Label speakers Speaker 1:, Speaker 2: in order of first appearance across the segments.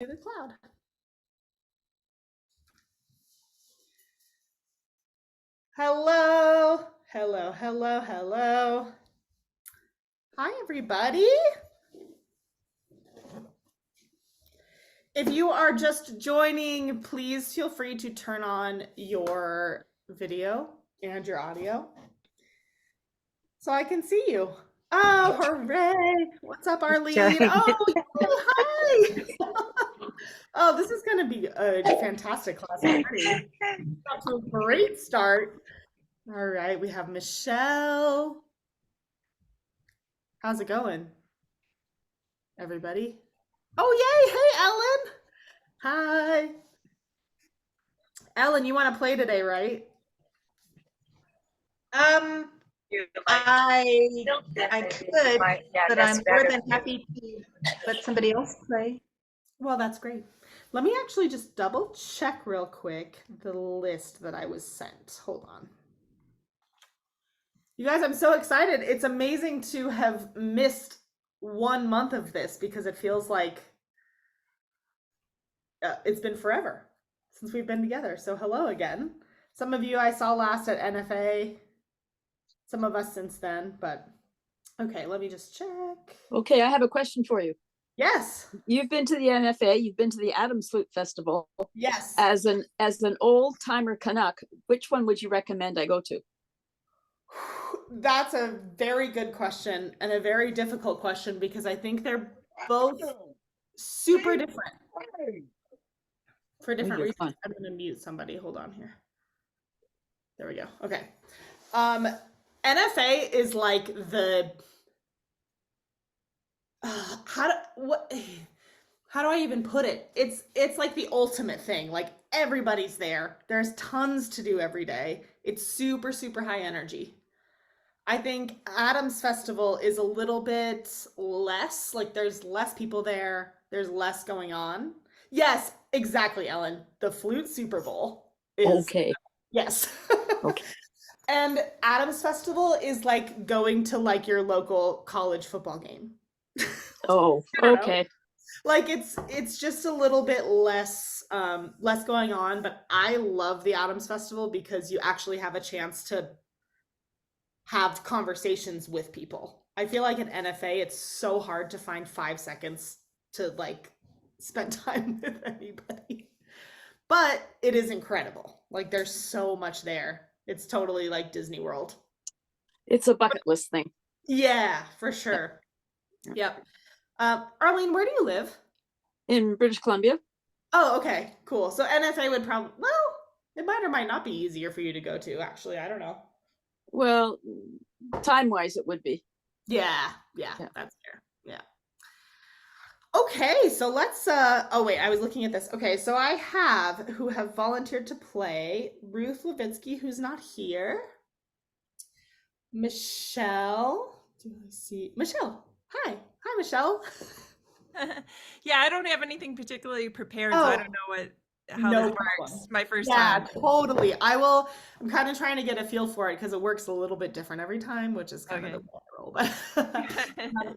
Speaker 1: To the cloud. Hello, hello, hello, hello. Hi, everybody. If you are just joining, please feel free to turn on your video and your audio so I can see you. Oh, hooray. What's up, Arlene? Oh, hi. Oh, this is going to be a fantastic class already. Got to a great start. All right, we have Michelle. How's it going, everybody? Oh, yay. Hey, Ellen. Hi. Ellen, you want to play today, right?
Speaker 2: Um, I could, but I'm more than happy to let somebody else play.
Speaker 1: Well, that's great. Let me actually just double check real quick the list that I was sent. Hold on. You guys, I'm so excited. It's amazing to have missed 1 month of this because it feels like it's been forever since we've been together. So hello again. Some of you I saw last at NFA, some of us since then, but okay, let me just check.
Speaker 3: Okay, I have a question for you.
Speaker 1: Yes.
Speaker 3: You've been to the NFA, you've been to the Adams Flute Festival.
Speaker 1: Yes.
Speaker 3: As an old timer Canuck, which one would you recommend I go to?
Speaker 1: That's a very good question and a very difficult question because I think they're both super different for different reasons.
Speaker 3: Fun.
Speaker 1: I'm going to mute somebody. Hold on here. There we go. Okay. NFA is like the how do I even put it? It's like the ultimate thing. Like everybody's there. There's tons to do every day. It's super super high energy. I think Adams Festival is a little bit less, like there's less people there, there's less going on. Yes, exactly, Ellen. The Flute Super Bowl is
Speaker 3: Okay.
Speaker 1: Yes.
Speaker 3: Okay.
Speaker 1: And Adams Festival is like going to like your local college football game.
Speaker 3: Oh, okay.
Speaker 1: Like it's just a little bit less less going on, but I love the Adams Festival because you actually have a chance to have conversations with people. I feel like at NFA, it's so hard to find 5 seconds to like spend time with anybody. But it is incredible. Like there's so much there. It's totally like Disney World.
Speaker 3: It's a bucket list thing.
Speaker 1: Yeah, for sure. Yep. Arlene, where do you live?
Speaker 3: In British Columbia.
Speaker 1: Oh, okay, cool. So NFA would probably, well, it might or might not be easier for you to go to, actually. I don't know.
Speaker 3: Well, time-wise, it would be.
Speaker 1: Yeah, that's fair. Yeah. Okay, so let's oh wait, I was looking at this. Okay, so I have who have volunteered to play Ruth Levitsky, who's not here. Michelle. Do I see Michelle? Hi. Hi, Michelle.
Speaker 4: Yeah, I don't have anything particularly prepared, so I don't know how
Speaker 1: no
Speaker 4: this
Speaker 1: problem.
Speaker 4: works. My first
Speaker 1: Yeah,
Speaker 4: time.
Speaker 1: totally. I'm kind of trying to get a feel for it because it works a little bit different every time, which is kind of the way I roll. But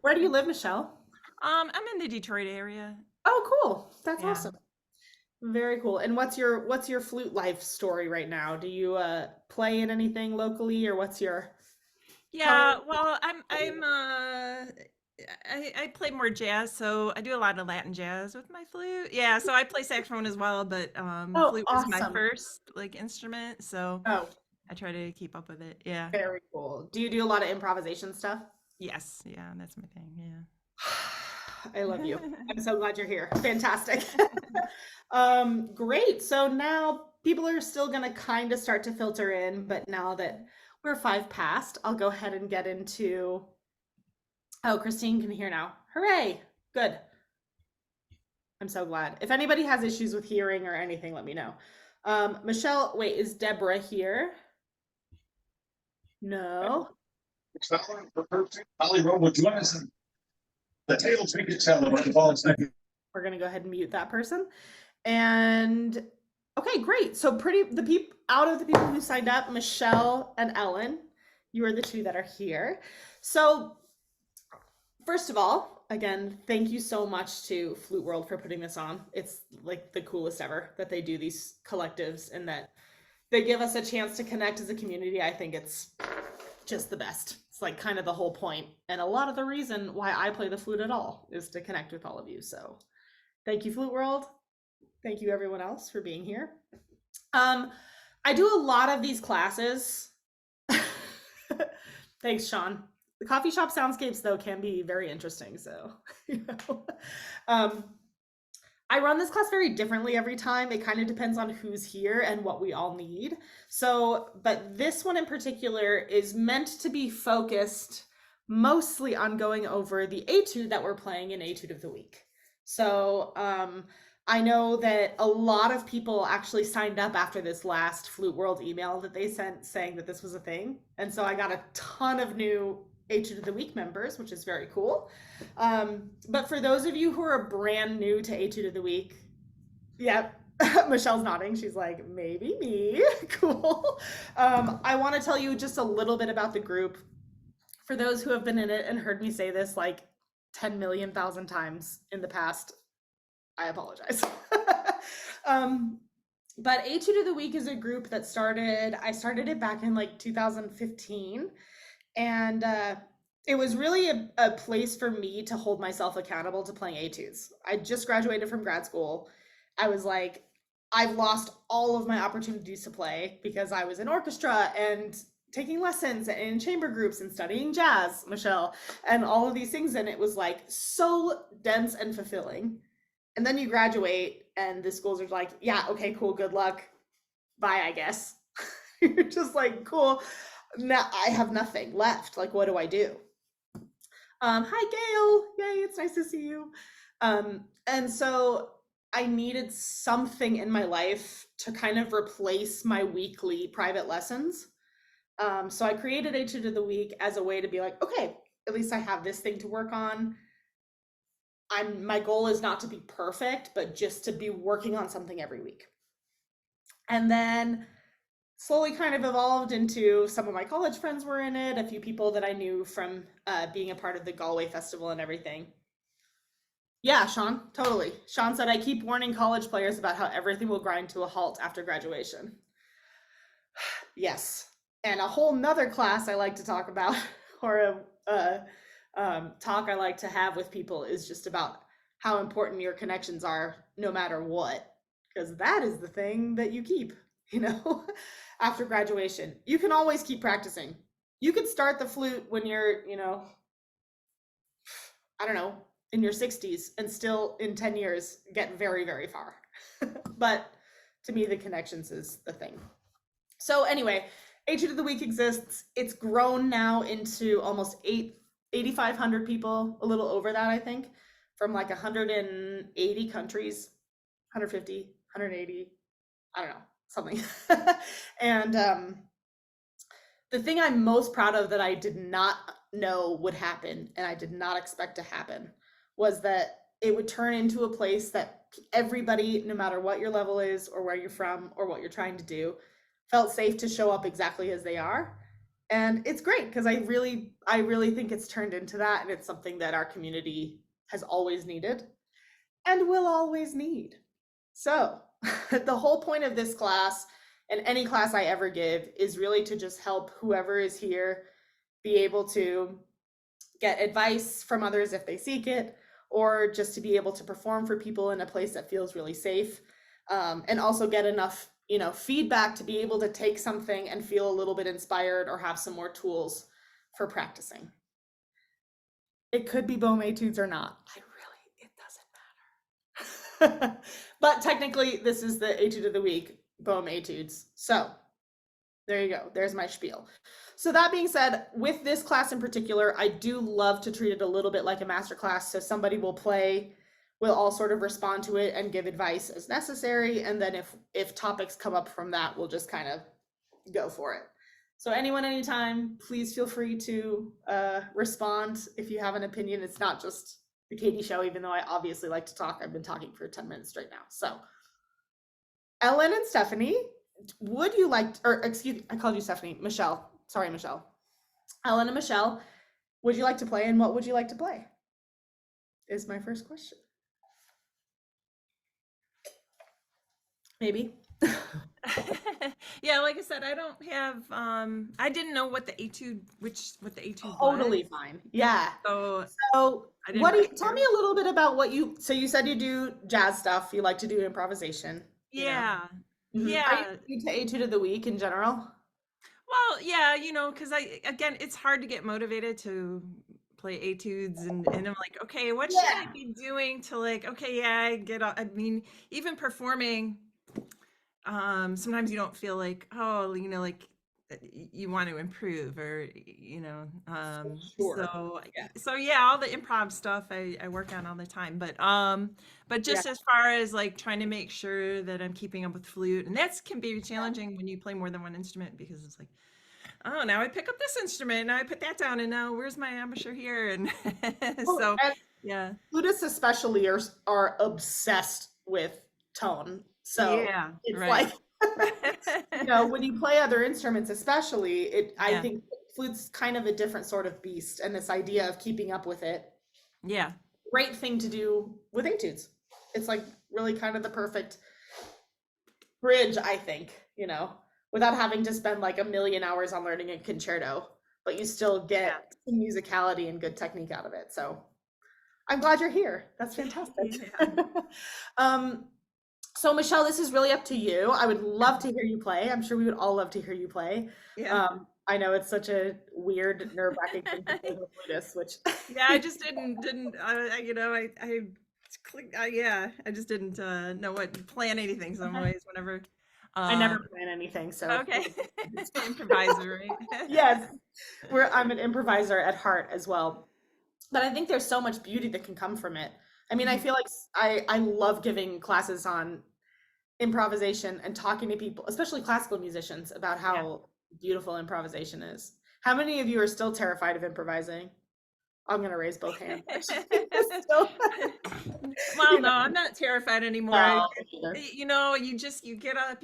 Speaker 1: where do you live, Michelle?
Speaker 4: I'm in the Detroit area.
Speaker 1: Oh, cool. That's
Speaker 4: Yeah.
Speaker 1: awesome. Very cool. And what's your flute life story right now? Do you play in anything locally or what's your
Speaker 4: Yeah, well, I play more jazz, so I do a lot of Latin jazz with my flute. Yeah, so I play saxophone as well, but
Speaker 1: Oh,
Speaker 4: flute was my
Speaker 1: awesome.
Speaker 4: first like instrument, so
Speaker 1: Oh,
Speaker 4: I try to keep up with it. Yeah.
Speaker 1: very cool. Do you do a lot of improvisation stuff?
Speaker 4: Yes, yeah, that's my thing. Yeah.
Speaker 1: I love you. I'm so glad you're here. Fantastic. Great. So now people are still going to kind of start to filter in, but now that we're 5 past, I'll go ahead and get into. Oh, Christine can hear now. Hooray. Good. I'm so glad. If anybody has issues with hearing or anything, let me know. Michelle, wait, is Deborah here? No. We're gonna go ahead and mute that person. And okay, great. So the people out of the people who signed up, Michelle and Ellen, you are the two that are here. So first of all, again, thank you so much to Flute World for putting this on. It's like the coolest ever that they do these collectives and that they give us a chance to connect as a community. I think it's just the best. It's like kind of the whole point, and a lot of the reason why I play the flute at all is to connect with all of you. So thank you, Flute World. Thank you everyone else for being here. I do a lot of these classes. Thanks, Sean. The coffee shop soundscapes, though, can be very interesting. So, you know, I run this class very differently every time. It kind of depends on who's here and what we all need. So, but this one in particular is meant to be focused mostly on going over the etude that we're playing in Etude of the Week. So, I know that a lot of people actually signed up after this last Flute World email that they sent saying that this was a thing. And so I got a ton of new Etude of the Week members, which is very cool. But for those of you who are brand new to Etude of the Week, yeah, Michelle's nodding. She's like, maybe me. Cool. I want to tell you just a little bit about the group. For those who have been in it and heard me say this like 10 million thousand times in the past, I apologize. But Etude of the Week is a group that I started it back in like 2015. And it was really a place for me to hold myself accountable to playing etudes. I just graduated from grad school. I was like, I've lost all of my opportunities to play because I was in orchestra and taking lessons and in chamber groups and studying jazz, Michelle, and all of these things. And it was like so dense and fulfilling. And then you graduate and the schools are like, yeah, okay, cool, good luck. Bye, I guess. You're just like, cool. Now I have nothing left. Like, what do I do? Hi, Gail. Yay, it's nice to see you. And so I needed something in my life to kind of replace my weekly private lessons. So I created Etude of the Week as a way to be like, okay, at least I have this thing to work on. My goal is not to be perfect, but just to be working on something every week. And then slowly kind of evolved into some of my college friends were in it, a few people that I knew from being a part of the Galway Festival and everything. Yeah, Sean, totally. Sean said, I keep warning college players about how everything will grind to a halt after graduation. Yes. And a whole nother class I like to talk about, or a talk I like to have with people is just about how important your connections are no matter what, because that is the thing that you keep, you know, after graduation. You can always keep practicing. You could start the flute when you're, you know, I don't know, in your 60s and still in 10 years get very, very far. But to me, the connections is the thing. So anyway, Etude of the Week exists. It's grown now into almost 8,500 people, a little over that, I think, from like 180 countries, 150, 180, I don't know, something. And the thing I'm most proud of that I did not know would happen and I did not expect to happen was that it would turn into a place that everybody, no matter what your level is or where you're from or what you're trying to do, felt safe to show up exactly as they are. And it's great because I really think it's turned into that, and it's something that our community has always needed and will always need. So the whole point of this class and any class I ever give is really to just help whoever is here be able to get advice from others if they seek it, or just to be able to perform for people in a place that feels really safe, and also get enough, you know, feedback to be able to take something and feel a little bit inspired or have some more tools for practicing. It could be Bohm Etudes or not. It doesn't matter. But technically, this is the Etude of the Week, Bohm Etudes. So there you go. There's my spiel. So that being said, with this class in particular, I do love to treat it a little bit like a master class. So somebody will play, we'll all sort of respond to it and give advice as necessary. And then if topics come up from that, we'll just kind of go for it. So anyone, anytime, please feel free to respond if you have an opinion. It's not just the Katy show, even though I obviously like to talk. I've been talking for 10 minutes straight now. So Ellen and Stephanie, would you like, or excuse me, I called you Stephanie, Michelle. Sorry, Michelle. Ellen and Michelle, would you like to play, and what would you like to play? is my first question. Maybe.
Speaker 4: Yeah, like I said, I don't have I didn't know what the Etude
Speaker 1: Totally
Speaker 4: was.
Speaker 1: fine. Yeah.
Speaker 4: So
Speaker 1: So
Speaker 4: I didn't
Speaker 1: what do you tell me
Speaker 4: prepare.
Speaker 1: a little bit about what you said you do jazz stuff, you like to do improvisation, you know.
Speaker 4: Yeah.
Speaker 1: Are you
Speaker 4: Yeah.
Speaker 1: new to Etude of the Week in general?
Speaker 4: Well, yeah, because again, it's hard to get motivated to play etudes, and I'm like, okay, what should I
Speaker 1: Yeah.
Speaker 4: be doing to like, okay, yeah, I mean, even performing, sometimes you don't feel like, oh, like you want to improve or,
Speaker 1: Sure.
Speaker 4: so,
Speaker 1: Yeah.
Speaker 4: so yeah, all the improv stuff I work on all the time, but
Speaker 1: Yeah.
Speaker 4: just as far as like trying to make sure that I'm keeping up with flute, and that's can be challenging when you play more than one instrument because it's like, oh, now I pick up this instrument, now I put that down, and now where's my embouchure here? And
Speaker 1: Oh,
Speaker 4: so,
Speaker 1: and
Speaker 4: yeah,
Speaker 1: flutists especially are obsessed with tone. So
Speaker 4: yeah,
Speaker 1: it's
Speaker 4: right.
Speaker 1: like when you play other instruments, especially, I
Speaker 4: Yeah,
Speaker 1: think flute's kind of a different sort of beast, and this idea of keeping up with it,
Speaker 4: yeah,
Speaker 1: great thing to do with etudes. It's like really kind of the perfect bridge, I think, without having to spend like a million hours on learning a concerto, but you still
Speaker 4: yeah.
Speaker 1: get some musicality and good technique out of it. So I'm glad you're here. That's fantastic.
Speaker 4: Yeah.
Speaker 1: um, so Michelle, this is really up to you. I would love to hear you play. I'm sure we would all love to hear you play.
Speaker 4: Yeah.
Speaker 1: I know it's such a weird, nerve-wracking thing to play with flutist, which
Speaker 4: Yeah, I just didn't I clicked yeah, I just didn't know what plan anything some ways whenever
Speaker 1: I never
Speaker 4: um
Speaker 1: plan anything. So
Speaker 4: okay. Improviser, right?
Speaker 1: yes, I'm an improviser at heart as well. But I think there's so much beauty that can come from it. I mean, I
Speaker 4: Mhm.
Speaker 1: feel like I love giving classes on improvisation and talking to people, especially classical musicians, about
Speaker 4: Yeah.
Speaker 1: how beautiful improvisation is. How many of you are still terrified of improvising? I'm gonna raise both hands. Actually. So,
Speaker 4: Well,
Speaker 1: you
Speaker 4: no,
Speaker 1: know,
Speaker 4: I'm not terrified anymore.
Speaker 1: well, me neither.
Speaker 4: You get up,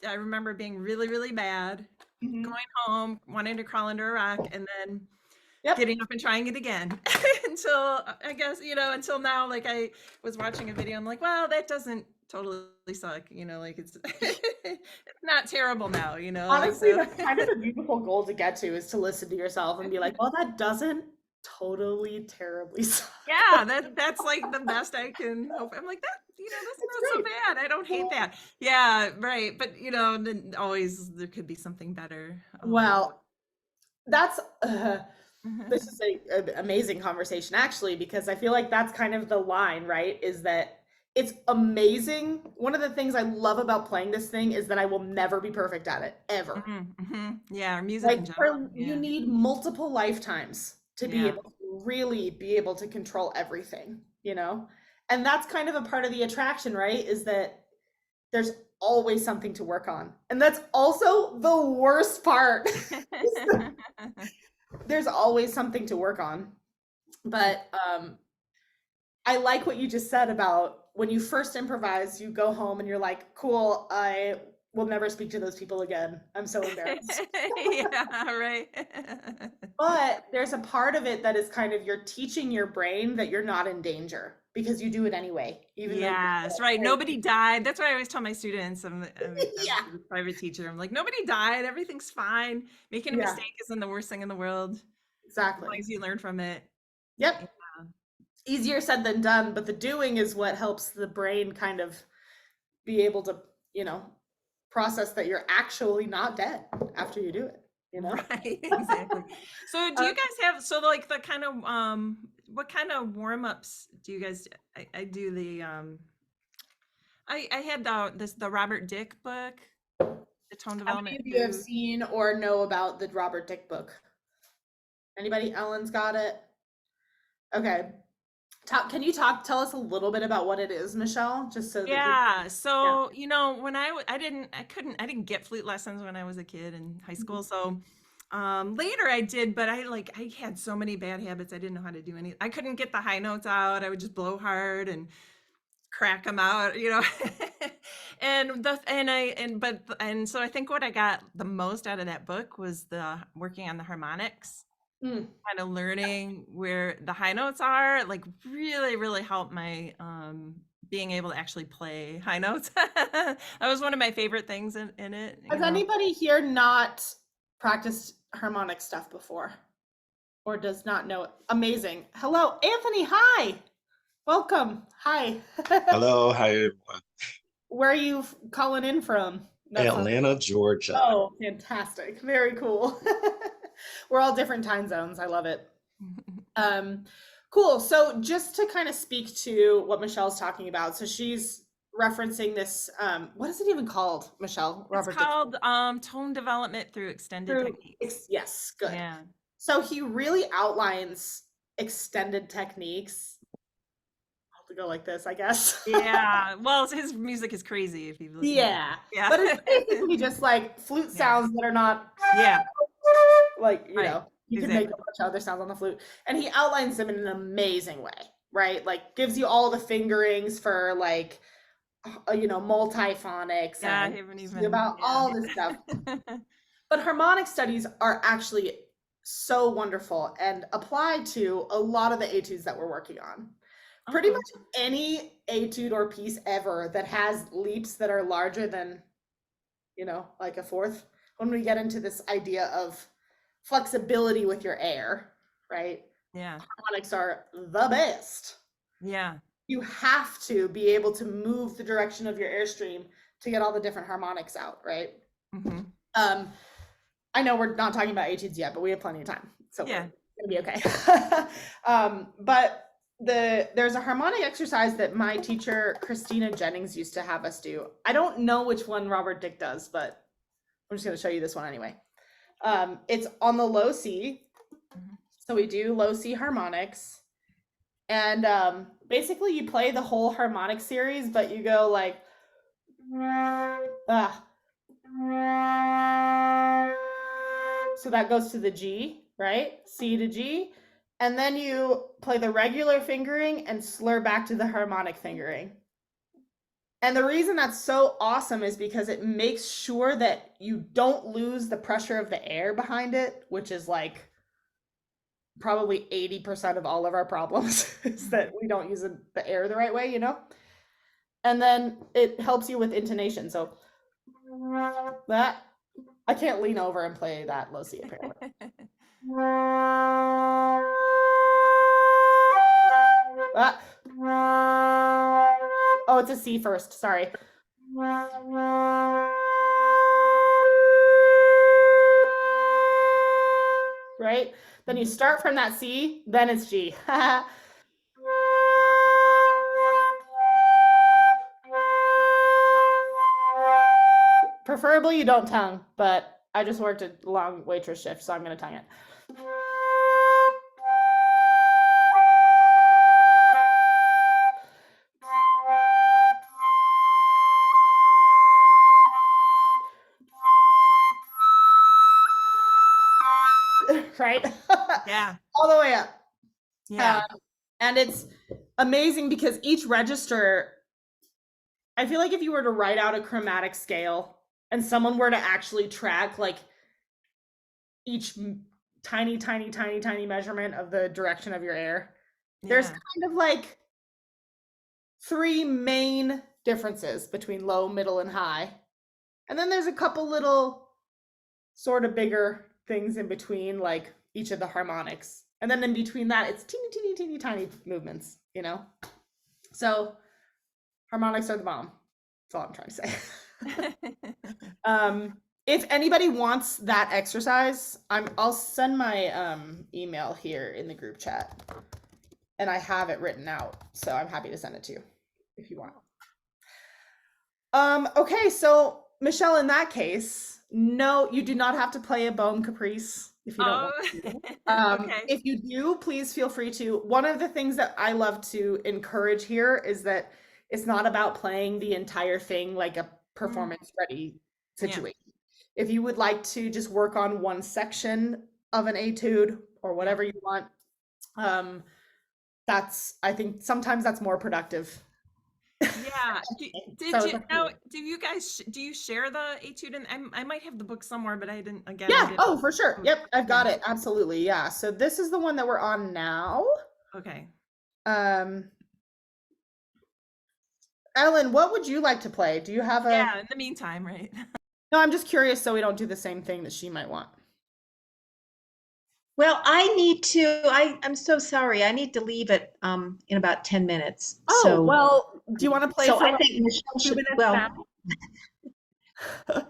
Speaker 4: I remember being really, really bad,
Speaker 1: Mhm.
Speaker 4: going home, wanting to crawl under a rock, and then
Speaker 1: Yep.
Speaker 4: getting up and trying it again until I guess, until now, like I was watching a video. I'm like, well, that doesn't totally suck, like it's not terrible now, like
Speaker 1: Honestly,
Speaker 4: so.
Speaker 1: that's kind of a beautiful goal to get to, is to listen to yourself and be like, well, that doesn't totally terribly suck.
Speaker 4: Yeah, that's like the best I can hope. I'm like that, that's
Speaker 1: It's
Speaker 4: not so
Speaker 1: great.
Speaker 4: bad. I don't hate that. Yeah, right. But then always there could be something better.
Speaker 1: Well, that's this
Speaker 4: Mhm.
Speaker 1: is an amazing conversation actually, because I feel like that's kind of the line, right? Is that it's amazing. One of the things I love about playing this thing is that I will never be perfect at it ever.
Speaker 4: Mhm, mhm. Yeah, or music in
Speaker 1: Like
Speaker 4: general.
Speaker 1: you
Speaker 4: Yeah,
Speaker 1: need multiple lifetimes to be
Speaker 4: yeah.
Speaker 1: able to really be able to control everything, you know? And that's kind of a part of the attraction, right? Is that there's always something to work on. And that's also the worst part. There's always something to work on. But I like what you just said about when you first improvise, you go home and you're like, cool, I will never speak to those people again. I'm so embarrassed.
Speaker 4: Yeah, right.
Speaker 1: But there's a part of it that is kind of you're teaching your brain that you're not in danger because you do it anyway, even though
Speaker 4: Yes, right.
Speaker 1: you're
Speaker 4: Nobody died. That's what I always tell my students. I'm
Speaker 1: yeah,
Speaker 4: a private teacher. I'm like, nobody died. Everything's fine. Making a
Speaker 1: yeah,
Speaker 4: mistake isn't the worst thing in the world, as long
Speaker 1: exactly.
Speaker 4: as you learn from it. Yeah.
Speaker 1: Yep. Easier said than done, but the doing is what helps the brain kind of be able to, you know, process that you're actually not dead after you do it, you know?
Speaker 4: Right, exactly. So do
Speaker 1: Uh,
Speaker 4: you guys have like the kind of what kind of warm-ups do you guys I do the I had the Robert Dick book, the tone
Speaker 1: how many
Speaker 4: development
Speaker 1: of you have
Speaker 4: through.
Speaker 1: seen or know about the Robert Dick book? Anybody? Ellen's got it. Okay. Can you tell us a little bit about what it is, Michelle, just so that people,
Speaker 4: Yeah.
Speaker 1: yeah.
Speaker 4: So, when I didn't get flute lessons when I was a kid in high school. So, later I did, but I had so many bad habits. I didn't know how to do any. I couldn't get the high notes out. I would just blow hard and crack them out. And so I think what I got the most out of that book was the working on the harmonics. kind of learning where the high notes are, like really, really helped my being able to actually play high notes. That was one of my favorite things in it.
Speaker 1: Has anybody here not practiced harmonic stuff before or does not know it? Amazing. Hello, Anthony. Hi. Welcome. Hi.
Speaker 5: Hello, hi everyone.
Speaker 1: Where are you calling in from?
Speaker 5: Atlanta, Georgia.
Speaker 1: Oh, fantastic. Very cool. We're all different time zones. I love it. Cool. So just to kind of speak to what Michelle's talking about. So she's referencing this, what is it even called, Michelle?
Speaker 4: It's called tone development through extended techniques.
Speaker 1: Yes, good.
Speaker 4: Yeah.
Speaker 1: So he really outlines extended techniques. I'll have to go like this, I guess.
Speaker 4: Yeah. Well, his music is crazy if you've listened.
Speaker 1: Yeah.
Speaker 4: Yeah.
Speaker 1: But it's basically just like flute sounds that are not like, you know, you can make a bunch of other sounds on the flute. And he outlines them in an amazing way, right? Like gives you all the fingerings for like, you know, multiphonics and about all this stuff. But harmonic studies are actually so wonderful and apply to a lot of the etudes that we're working on. Pretty much any etude or piece ever that has leaps that are larger than, you know, like a fourth, when we get into this idea of flexibility with your air, right?
Speaker 4: Yeah.
Speaker 1: Harmonics are the best.
Speaker 4: Yeah.
Speaker 1: You have to be able to move the direction of your airstream to get all the different harmonics out, right? I know we're not talking about etudes yet, but we have plenty of time, so
Speaker 4: yeah,
Speaker 1: we're gonna be okay. But there's a harmonic exercise that my teacher Christina Jennings used to have us do. I don't know which one Robert Dick does, but I'm just going to show you this one anyway. It's on the low C. So we do low C harmonics. And basically you play the whole harmonic series, but you go like, so that goes to the G, right? C to G. And then you play the regular fingering and slur back to the harmonic fingering. And the reason that's so awesome is because it makes sure that you don't lose the pressure of the air behind it, which is like probably 80% of all of our problems is that we don't use the air the right way, you know? And then it helps you with intonation. So that, I can't lean over and play that low C apparently. Oh, it's a C first, sorry. Right? Then you start from that C, then it's G. Preferably you don't tongue, but I just worked a long waitress shift, so I'm going to tongue it. Right?
Speaker 4: Yeah.
Speaker 1: All the way up.
Speaker 4: Yeah.
Speaker 1: And it's amazing because each register, I feel like if you were to write out a chromatic scale and someone were to actually track like each tiny measurement of the direction of your air, there's kind of like 3 main differences between low, middle, and high. And then there's a couple little sort of bigger things in between, like each of the harmonics. And then in between that, it's teeny tiny movements, you know? So harmonics are the bomb. That's all I'm trying to say. If anybody wants that exercise, I'll send my email here in the group chat. And I have it written out, so I'm happy to send it to you if you want. Okay, so Michelle, in that case, no, you do not have to play a Bohème Caprice if you don't want to. If you do, please feel free to. One of the things that I love to encourage here is that it's not about playing the entire thing like a performance ready situation. If you would like to just work on one section of an etude or whatever you want, I think sometimes that's more productive
Speaker 4: Yeah. Did
Speaker 1: So
Speaker 4: you
Speaker 1: it's up to
Speaker 4: now?
Speaker 1: you.
Speaker 4: Do you guys do you share the Etude? And I might have the book somewhere, but I didn't. Again, I
Speaker 1: Yeah.
Speaker 4: didn't.
Speaker 1: Oh, for sure. Yep. I've got
Speaker 4: Yeah.
Speaker 1: it. Absolutely. Yeah. So this is the one that we're on now.
Speaker 4: Okay.
Speaker 1: Um, Ellen, what would you like to play? Do you have a?
Speaker 4: Yeah. In the meantime, right?
Speaker 1: No, I'm just curious so we don't do the same thing that she might want.
Speaker 2: Well, I'm so sorry. I need to leave it in about 10 minutes.
Speaker 1: Oh,
Speaker 2: So,
Speaker 1: well, do you want to play
Speaker 2: so
Speaker 1: for
Speaker 2: I
Speaker 1: like
Speaker 2: think Michelle
Speaker 1: 2
Speaker 2: should,
Speaker 1: minutes
Speaker 2: well,
Speaker 1: now?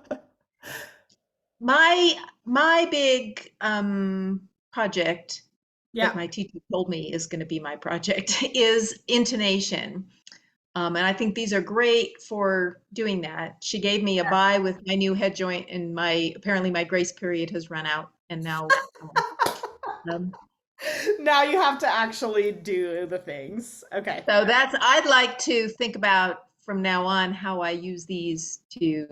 Speaker 2: my big project
Speaker 1: Yeah.
Speaker 2: that my teacher told me is going to be my project is intonation. And I think these are great for doing that. She gave me a bye with my new head joint, and apparently my grace period has run out, and now
Speaker 1: Now you have to actually do the things. Okay.
Speaker 2: so I'd like to think about from now on how I use these to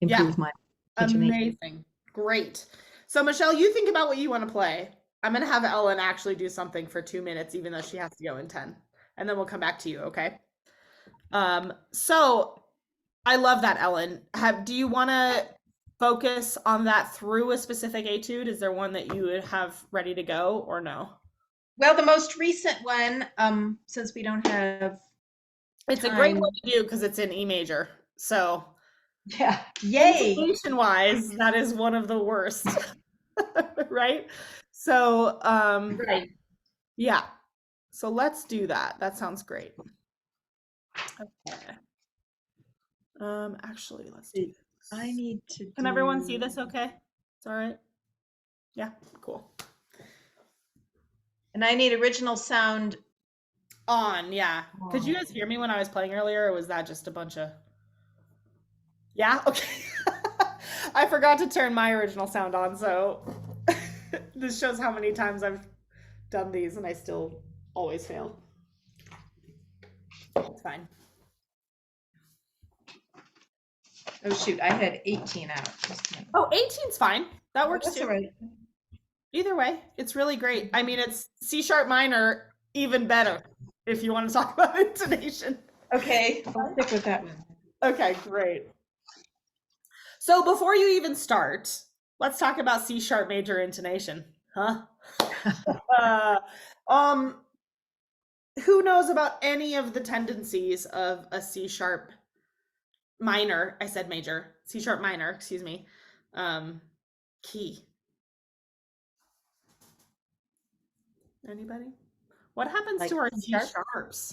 Speaker 2: improve my intonation.
Speaker 1: Amazing. Great. So Michelle, you think about what you want to play. I'm going to have Ellen actually do something for 2 minutes, even though she has to go in 10. And then we'll come back to you, okay? So I love that, Ellen. Do you want to focus on that through a specific etude? Is there one that you would have ready to go or no?
Speaker 2: Well, the most recent one, since we don't have
Speaker 1: It's a great
Speaker 2: time.
Speaker 1: one to do because it's in E major. So
Speaker 2: Yeah, yay.
Speaker 1: intonation wise, that is one of the worst. Right? So
Speaker 2: Right.
Speaker 1: yeah. So let's do that. That sounds great. Okay. Actually, let's do this.
Speaker 2: I need to
Speaker 1: Can everyone see this okay? It's all right? Yeah, cool.
Speaker 2: And I need original sound
Speaker 1: On, yeah. Could you guys hear me when I was playing earlier, or was that just a bunch of... Yeah? Okay. I forgot to turn my original sound on, so this shows how many times I've done these and I still always fail. It's fine.
Speaker 2: Oh shoot, I had 18 out.
Speaker 1: Oh, 18's fine. That works
Speaker 2: That's
Speaker 1: too.
Speaker 2: all right.
Speaker 1: Either way, it's really great. I mean, it's C sharp minor, even better, if you want to talk about intonation.
Speaker 2: Okay, I'll stick with that one.
Speaker 1: Okay, great. So before you even start, let's talk about C sharp major intonation, huh? Who knows about any of the tendencies of a C sharp minor? I said major, C sharp minor, excuse me, key. Anybody? What happens
Speaker 2: Like
Speaker 1: to our
Speaker 2: C
Speaker 1: C
Speaker 2: sharp?
Speaker 1: sharps?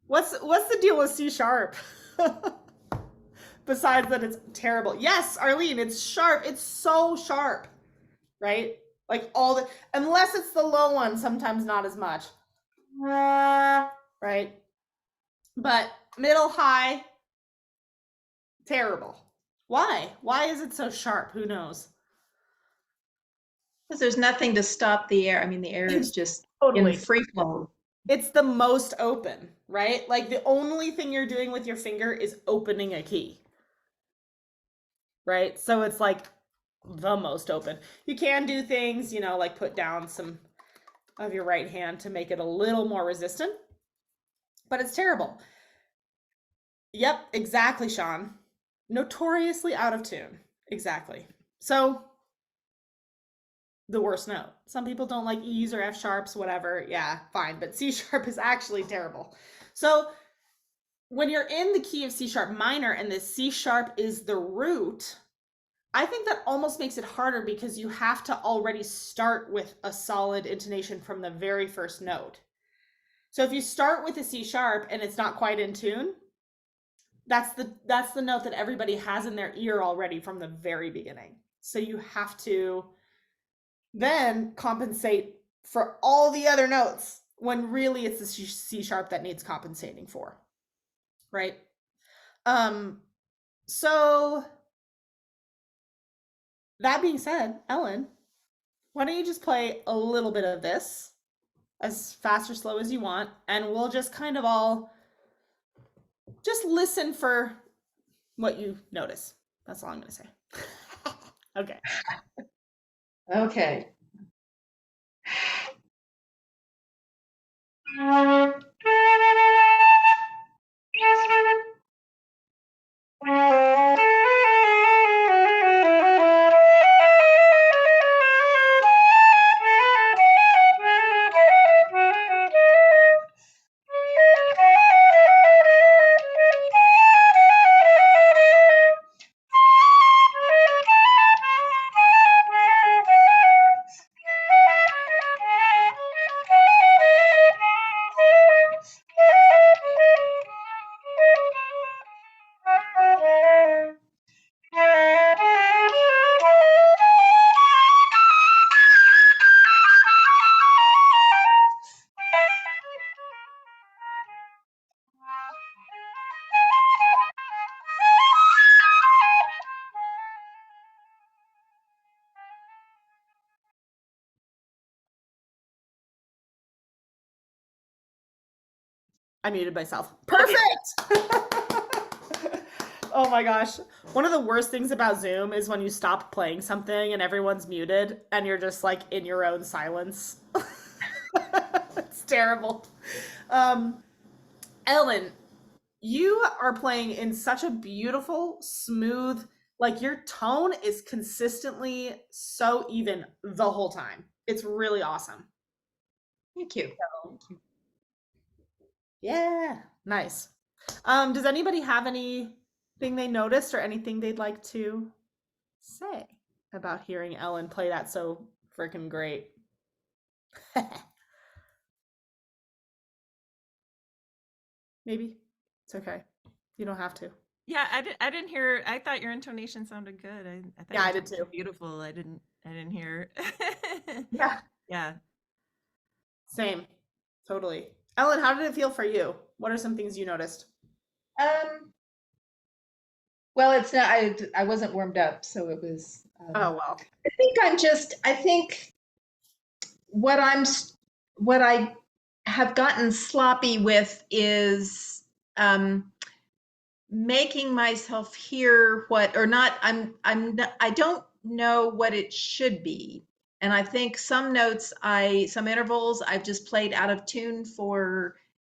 Speaker 1: What's the deal with C sharp? Besides that it's terrible. Yes, Arlene, it's sharp. It's so sharp, right? Like unless it's the low one, sometimes not as much, right? But middle, high, terrible. Why? Why is it so sharp? Who knows?
Speaker 2: Because there's nothing to stop the air. I mean, the air is just
Speaker 1: Totally.
Speaker 2: in free flow.
Speaker 1: It's the most open, right? Like the only thing you're doing with your finger is opening a key, right? So it's like the most open. You can do things, like put down some of your right hand to make it a little more resistant, but it's terrible. Yep, exactly, Sean. Notoriously out of tune. Exactly. So the worst note. Some people don't like E's or F sharps, whatever. Yeah, fine. But C sharp is actually terrible. So when you're in the key of C sharp minor and the C sharp is the root, I think that almost makes it harder because you have to already start with a solid intonation from the very first note. So if you start with a C sharp and it's not quite in tune, that's the note that everybody has in their ear already from the very beginning. So you have to then compensate for all the other notes when really it's the C sharp that needs compensating for, right? So that being said, Ellen, why don't you just play a little bit of this as fast or slow as you want, and we'll just kind of all just listen for what you notice. That's all I'm going to say. Okay.
Speaker 2: Okay.
Speaker 1: I muted myself. Perfect. Oh my gosh. One of the worst things about Zoom is when you stop playing something and everyone's muted and you're just like in your own silence. It's terrible. Ellen, you are playing in such a beautiful, smooth, like your tone is consistently so even the whole time. It's really awesome.
Speaker 2: Thank you.
Speaker 1: Yeah, nice. Does anybody have anything they noticed or anything they'd like to say about hearing Ellen play that so freaking great? Maybe it's okay. You don't have to.
Speaker 4: Yeah, I didn't hear. I thought your intonation sounded good. I thought
Speaker 1: Yeah,
Speaker 4: your
Speaker 1: I did
Speaker 4: tone was
Speaker 1: too.
Speaker 4: beautiful. I didn't hear.
Speaker 1: Yeah,
Speaker 4: Yeah.
Speaker 1: same. Totally. Ellen, how did it feel for you? What are some things you noticed?
Speaker 2: Well, it's not, I wasn't warmed up, so it was,
Speaker 1: Oh, well.
Speaker 2: I think what I have gotten sloppy with is, making myself hear what, or not, I don't know what it should be. And I think some notes, some intervals I've just played out of tune for,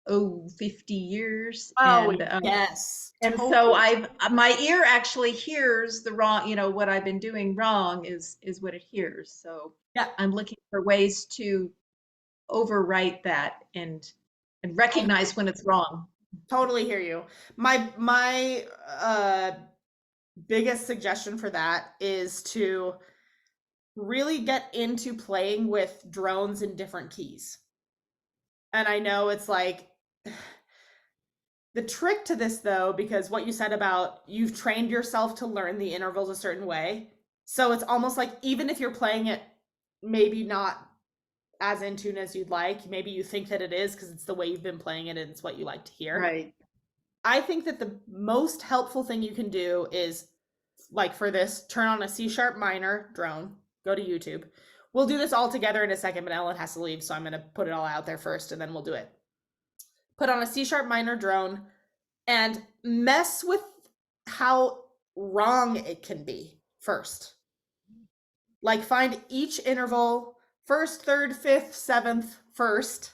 Speaker 2: 50 years.
Speaker 1: Oh,
Speaker 2: And,
Speaker 1: yes.
Speaker 2: and so
Speaker 1: Totally.
Speaker 2: my ear actually hears the wrong, what I've been doing wrong is what it hears. So
Speaker 1: Yeah.
Speaker 2: I'm looking for ways to overwrite that and recognize when it's wrong.
Speaker 1: Totally hear you. My biggest suggestion for that is to really get into playing with drones in different keys. And I know it's like the trick to this though, because what you said about you've trained yourself to learn the intervals a certain way. So it's almost like even if you're playing it maybe not as in tune as you'd like, maybe you think that it is because it's the way you've been playing it and it's what you like to hear.
Speaker 2: Right.
Speaker 1: I think that the most helpful thing you can do is, like for this, turn on a C sharp minor drone, go to YouTube. We'll do this all together in a second, but Ellen has to leave, so I'm going to put it all out there first and then we'll do it. Put on a C sharp minor drone and mess with how wrong it can be first. Like find each interval, first, third, fifth, seventh, first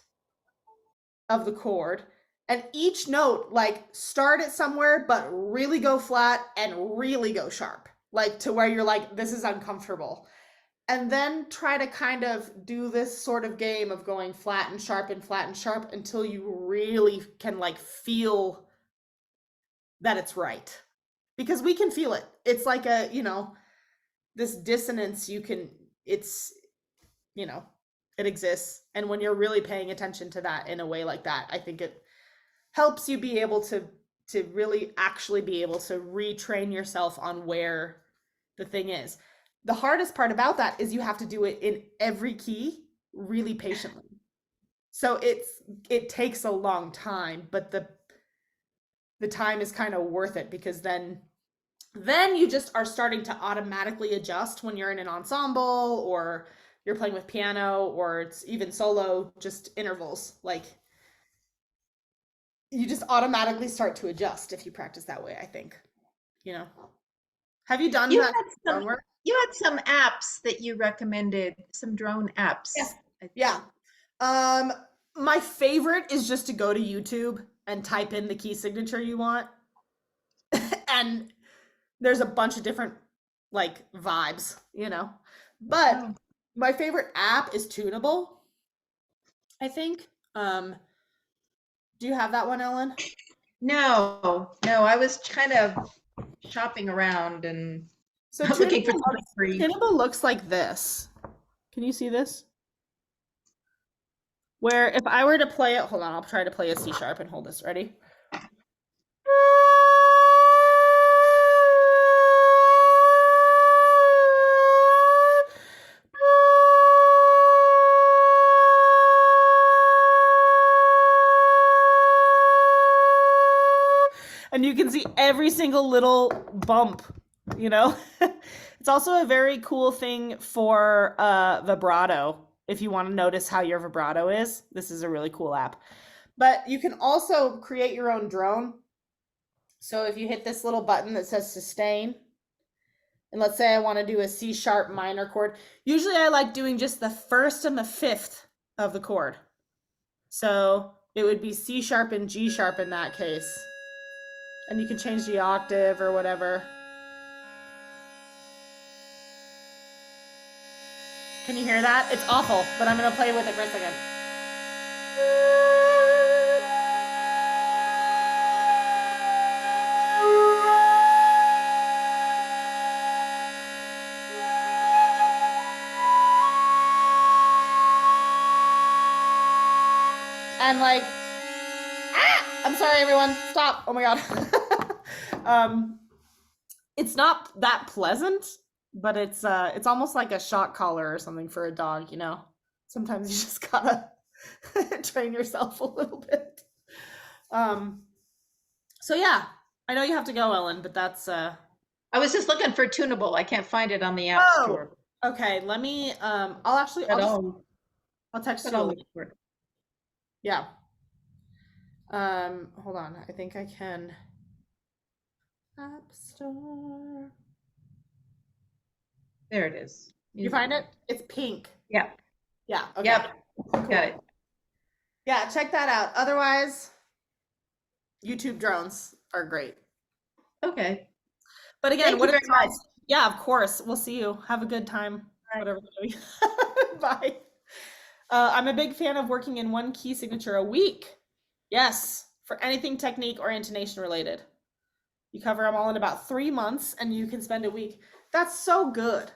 Speaker 1: of the chord. And each note, like start it somewhere, but really go flat and really go sharp, like to where you're like, this is uncomfortable. And then try to kind of do this sort of game of going flat and sharp and flat and sharp until you really can like feel that it's right. Because we can feel it. It's like a, this dissonance it's, it exists. And when you're really paying attention to that in a way like that, I think it helps you be able to really actually be able to retrain yourself on where the thing is. The hardest part about that is you have to do it in every key really patiently. So it takes a long time, but the time is kind of worth it because then you just are starting to automatically adjust when you're in an ensemble or you're playing with piano or it's even solo, just intervals. Like you just automatically start to adjust if you practice that way, I think. Have you done that drone work?
Speaker 2: You had some apps that you recommended, some drone apps.
Speaker 1: Yes. Yeah. My favorite is just to go to YouTube and type in the key signature you want. And there's a bunch of different like vibes, But my favorite app is Tunable, I think. Do you have that one, Ellen?
Speaker 2: No, I was kind of shopping around and
Speaker 1: So
Speaker 2: looking for something free.
Speaker 1: Tunable looks like this. Can you see this? Where if I were to play it, hold on, I'll try to play a C sharp and hold this. Ready? And you can see every single little bump, It's also a very cool thing for vibrato. If you want to notice how your vibrato is, this is a really cool app. But you can also create your own drone. So if you hit this little button that says sustain, and let's say I want to do a C sharp minor chord. Usually I like doing just the first and the fifth of the chord. So it would be C sharp and G sharp in that case. And you can change the octave or whatever. Can you hear that? It's awful, but I'm going to play with it for a second. And like, I'm sorry, everyone. Stop. Oh my God. It's not that pleasant, but it's almost like a shock collar or something for a dog, you know. Sometimes you just gotta train yourself a little bit. So yeah, I know you have to go, Ellen, but that's
Speaker 2: I was just looking for tunable. I can't find it on the App
Speaker 1: Oh,
Speaker 2: Store.
Speaker 1: okay. Let me I'll text you a link. Yeah. Hold on. I think I can. App Store.
Speaker 2: There it is.
Speaker 1: You find it? It's pink.
Speaker 2: Yeah.
Speaker 1: Yeah. Okay.
Speaker 2: Yep.
Speaker 1: Cool.
Speaker 2: Got it.
Speaker 1: Yeah, check that out. Otherwise, YouTube drones are great.
Speaker 2: Okay.
Speaker 1: But again,
Speaker 2: Thank
Speaker 1: what
Speaker 2: you
Speaker 1: are
Speaker 2: very much.
Speaker 1: Yeah, of course. We'll see you. Have a good time.
Speaker 2: Bye.
Speaker 1: Whatever you're doing. Bye. I'm a big fan of working in one key signature a week. Yes, for anything technique or intonation related. You cover them all in about 3 months and you can spend a week. That's so good.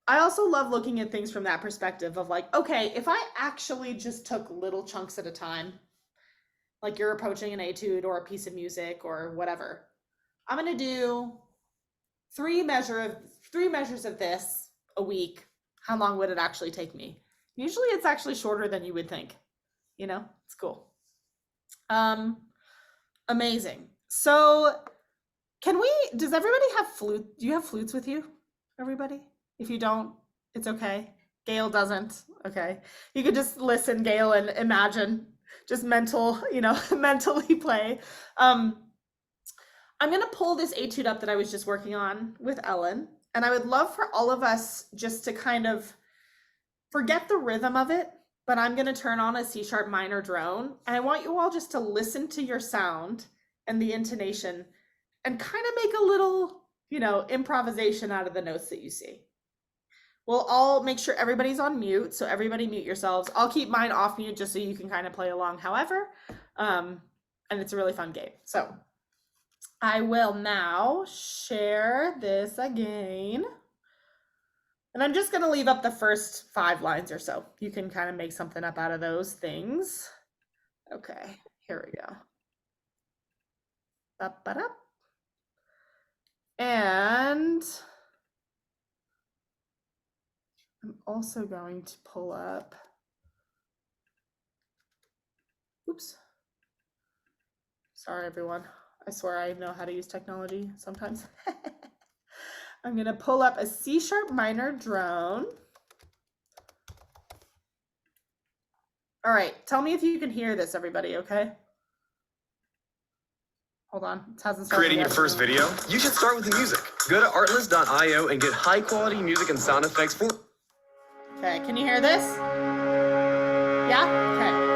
Speaker 1: I also love looking at things from that perspective of like, okay, if I actually just took little chunks at a time, like you're approaching an etude or a piece of music or whatever, I'm going to do 3 measures of this a week. How long would it actually take me? Usually it's actually shorter than you would think. You know, it's cool. Amazing. So does everybody have flute? Do you have flutes with you? Everybody? If you don't, it's okay. Gail doesn't. Okay. You could just listen, Gail, and imagine, just mentally play. I'm going to pull this etude up that I was just working on with Ellen. And I would love for all of us just to kind of forget the rhythm of it, but I'm going to turn on a C sharp minor drone. And I want you all just to listen to your sound and the intonation and kind of make a little, improvisation out of the notes that you see. We'll all make sure everybody's on mute. So everybody mute yourselves. I'll keep mine off mute just so you can kind of play along however. And it's a really fun game. So I will now share this again. And I'm just going to leave up the first 5 lines or so. You can kind of make something up out of those things. Okay, here we go. Ba-ba-da. And I'm also going to pull up, oops. Sorry, everyone. I swear I know how to use technology sometimes. I'm going to pull up a C sharp minor drone. All right, tell me if you can hear this, everybody, okay? Hold on, it hasn't started
Speaker 6: Creating
Speaker 1: yet.
Speaker 6: your first video? You should start with the music. Go to artlist.io and get high quality music and sound effects for.
Speaker 1: Okay, can you hear this? Yeah? Okay.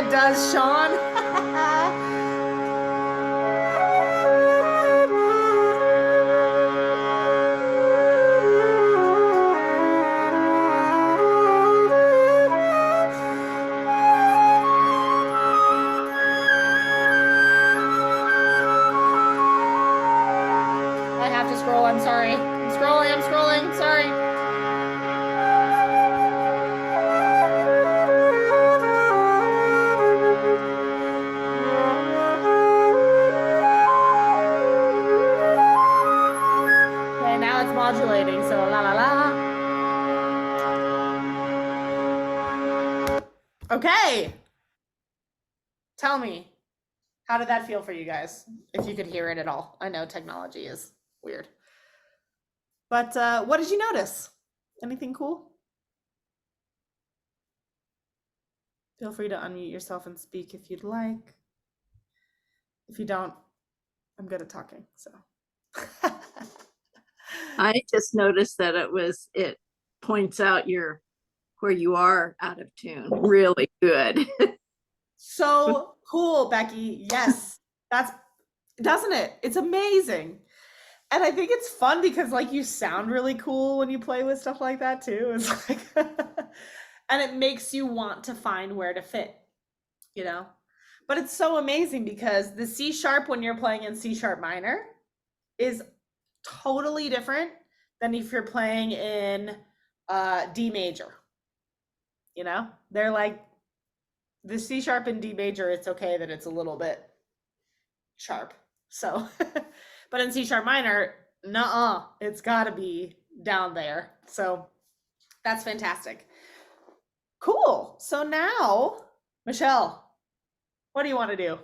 Speaker 1: it does, Sean. I have to scroll, I'm sorry. I'm scrolling, sorry. Okay, now it's modulating, so la la la. Okay. Tell me, how did that feel for you guys? If you could hear it at all. I know technology is weird. But what did you notice? Anything cool? Feel free to unmute yourself and speak if you'd like. If you don't, I'm good at talking, so.
Speaker 3: I just noticed that it points out where you are out of tune. Really good.
Speaker 1: So cool, Becky. Yes, doesn't it? It's amazing. And I think it's fun because like you sound really cool when you play with stuff like that too. It's like, and it makes you want to find where to fit, you know? But it's so amazing because the C sharp when you're playing in C sharp minor is totally different than if you're playing in D major. You know, they're like the C sharp and D major, it's okay that it's a little bit sharp. So, but in C sharp minor, nuh-uh, it's gotta be down there. So that's fantastic. Cool. So now, Michelle, what do you want to do?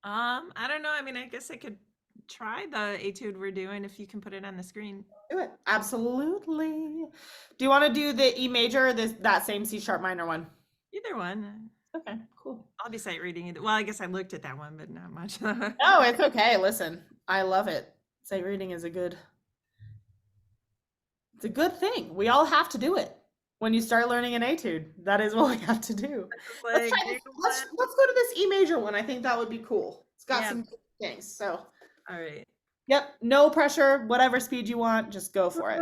Speaker 4: I don't know. I mean, I guess I could try the etude we're doing if you can put it on the screen.
Speaker 1: Do it. Absolutely. Do you want to do the E major or that same C sharp minor one?
Speaker 4: Either one.
Speaker 1: Okay, cool.
Speaker 4: I'll be sight reading it. Well, I guess I looked at that one, but not much.
Speaker 1: No, it's okay. Listen, I love it. Sight reading is it's a good thing. We all have to do it. When you start learning an etude, that is what we have to do.
Speaker 4: Like,
Speaker 1: Let's go to this E major one. I think that would be cool. It's got
Speaker 4: Yeah.
Speaker 1: some good things. So,
Speaker 4: all right.
Speaker 1: yep, no pressure. Whatever speed you want, just go for it.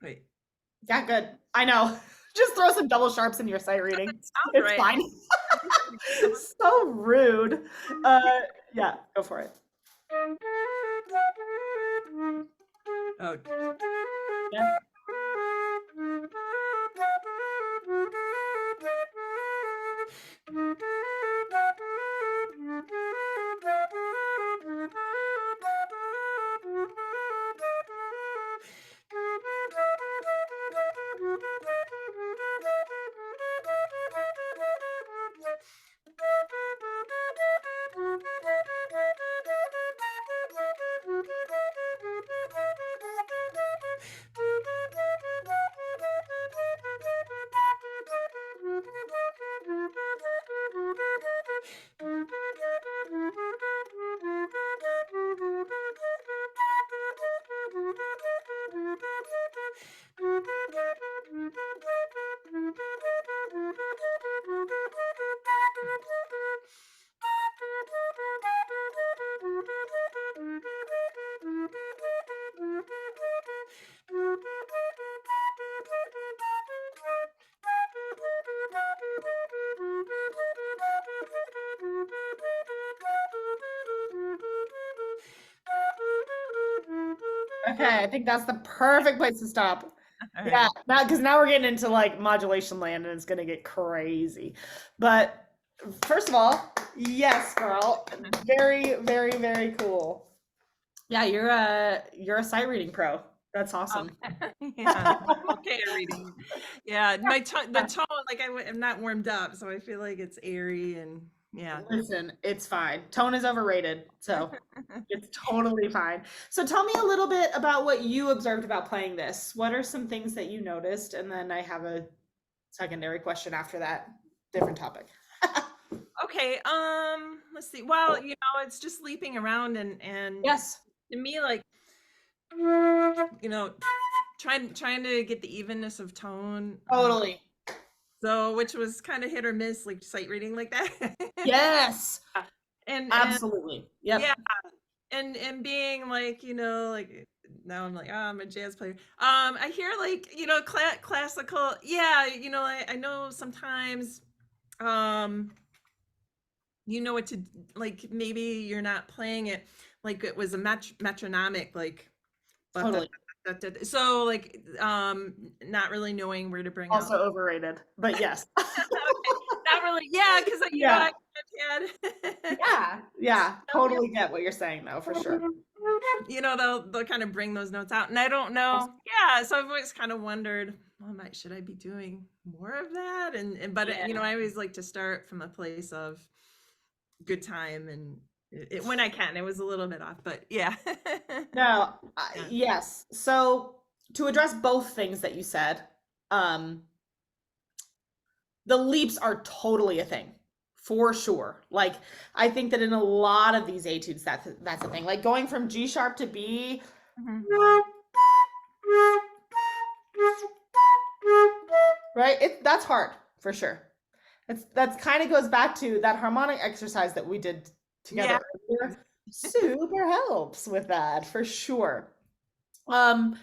Speaker 4: Wait.
Speaker 1: Yeah, good. I know. Just throw some double sharps in your sight reading.
Speaker 4: Sounds
Speaker 1: It's
Speaker 4: right.
Speaker 1: fine. So rude. Yeah, go for it.
Speaker 4: Oh.
Speaker 1: Yeah. Okay, I think that's the perfect place to stop.
Speaker 4: All
Speaker 1: Yeah,
Speaker 4: right.
Speaker 1: because now we're getting into like modulation land and it's gonna get crazy. But first of all, yes, girl, very, very, very cool. Yeah, you're a sight reading pro. That's awesome.
Speaker 4: Yeah. Okay, reading. Yeah, the tone, like I'm not warmed up, so I feel like it's airy and yeah.
Speaker 1: Listen, it's fine. Tone is overrated, so it's totally fine. So tell me a little bit about what you observed about playing this. What are some things that you noticed? And then I have a secondary question after that. Different topic.
Speaker 4: Okay, let's see. Well, it's just leaping around and
Speaker 1: Yes.
Speaker 4: to me, like, trying to get the evenness of tone.
Speaker 1: Totally.
Speaker 4: So, which was kind of hit or miss, like sight reading like that.
Speaker 1: Yes.
Speaker 4: And
Speaker 1: Absolutely. Yep.
Speaker 4: yeah, and being like, like now I'm like, oh, I'm a jazz player. I hear like, classical. Yeah, I know sometimes, what to like. Maybe you're not playing it like it was a metronomic, like.
Speaker 1: Totally.
Speaker 4: So like, not really knowing where to bring
Speaker 1: Also
Speaker 4: out.
Speaker 1: overrated, but yes.
Speaker 4: Okay, not really. Yeah, because
Speaker 1: Yeah.
Speaker 4: I had.
Speaker 1: Yeah. Totally get what you're saying though, for sure.
Speaker 4: They'll kind of bring those notes out, and I don't know. Yeah, so I've always kind of wondered, well, should I be doing more of that? But I always like to start from a place of good time, and when I can. It was a little bit off, but yeah.
Speaker 1: No, yes. So to address both things that you said, the leaps are totally a thing, for sure. Like I think that in a lot of these etudes, that's a thing. Like going from G sharp to B.
Speaker 4: Mhm.
Speaker 1: Right? That's hard for sure. That's kind of goes back to that harmonic exercise that we did together earlier. Super helps with that for sure. But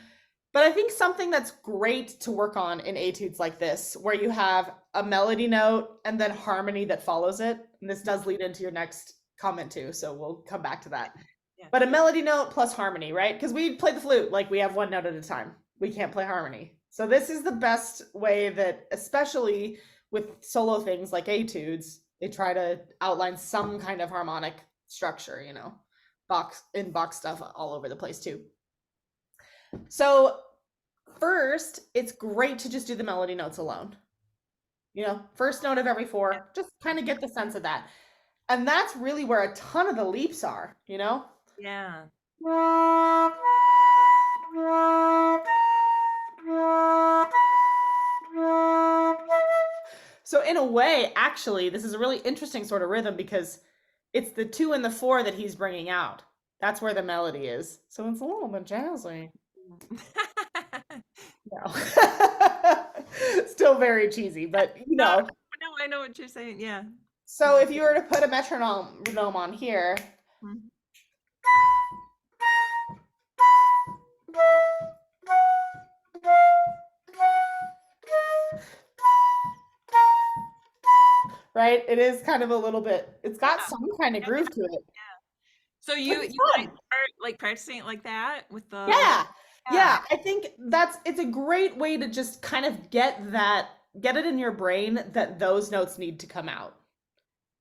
Speaker 1: I think something that's great to work on in etudes like this, where you have a melody note and then harmony that follows it, and this does lead into your next comment too, so we'll come back to that.
Speaker 4: Yeah.
Speaker 1: But a melody note plus harmony, right? Because we play the flute, like we have one note at a time. We can't play harmony. So this is the best way that, especially with solo things like etudes, they try to outline some kind of harmonic structure, box stuff all over the place too. So first, it's great to just do the melody notes alone. First note of every four, just kind of get the sense of that. And that's really where a ton of the leaps are,
Speaker 4: Yeah.
Speaker 1: So in a way, actually, this is a really interesting sort of rhythm because it's the 2 and the 4 that he's bringing out. That's where the melody is. So it's a little bit jazzy. No. Still very cheesy, but
Speaker 4: No, I know what you're saying. Yeah.
Speaker 1: So if you were to put a metronome on here,
Speaker 4: Mhm.
Speaker 1: right? It is kind of a little bit, it's got some kind of groove to it.
Speaker 4: So you
Speaker 1: It's
Speaker 4: guys
Speaker 1: fun.
Speaker 4: start like practicing it like that with the
Speaker 1: Yeah, I think it's a great way to just kind of get it in your brain that those notes need to come out.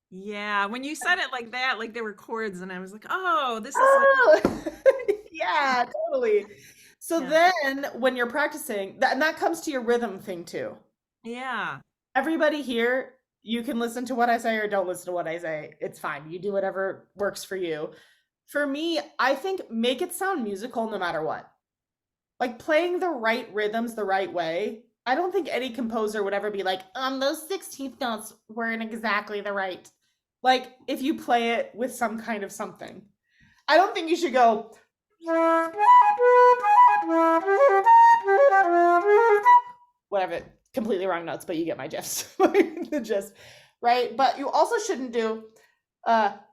Speaker 4: Yeah, when you said it like that, like there were chords, and I was like, oh, this is
Speaker 1: Oh, yeah, totally. So
Speaker 4: Yeah.
Speaker 1: then when you're practicing, and that comes to your rhythm thing too.
Speaker 4: yeah.
Speaker 1: Everybody here, you can listen to what I say or don't listen to what I say. It's fine. You do whatever works for you. For me, I think make it sound musical no matter what. Like playing the right rhythms the right way. I don't think any composer would ever be like, those 16th notes weren't exactly the right. Like if you play it with some kind of something. I don't think you should go whatever, completely wrong notes, but you get my gist. The gist, right? But you also shouldn't do that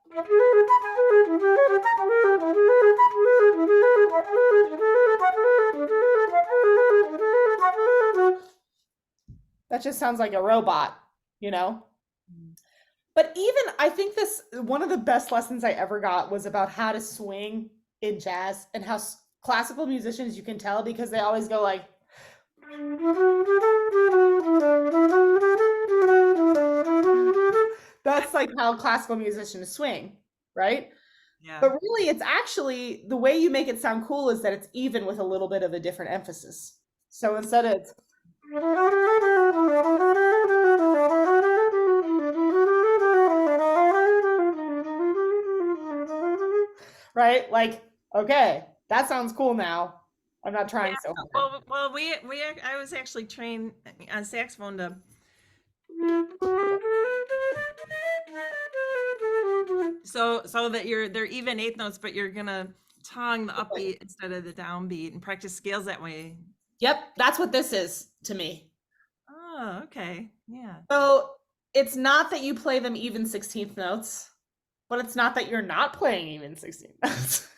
Speaker 1: just sounds like a robot, But even I think one of the best lessons I ever got was about how to swing in jazz and how classical musicians, you can tell because they always go like that's like how classical musicians swing, right?
Speaker 4: Yeah.
Speaker 1: But really it's actually the way you make it sound cool is that it's even with a little bit of a different emphasis. So instead it's right? Like, okay, that sounds cool now. I'm not trying so hard.
Speaker 4: Well, I was actually trained on saxophone to. So that they're even eighth notes, but you're gonna tongue the upbeat instead of the downbeat and practice scales that way.
Speaker 1: Yep, that's what this is to me.
Speaker 4: Oh, okay. Yeah.
Speaker 1: So it's not that you play them even 16th notes, but it's not that you're not playing even 16th notes.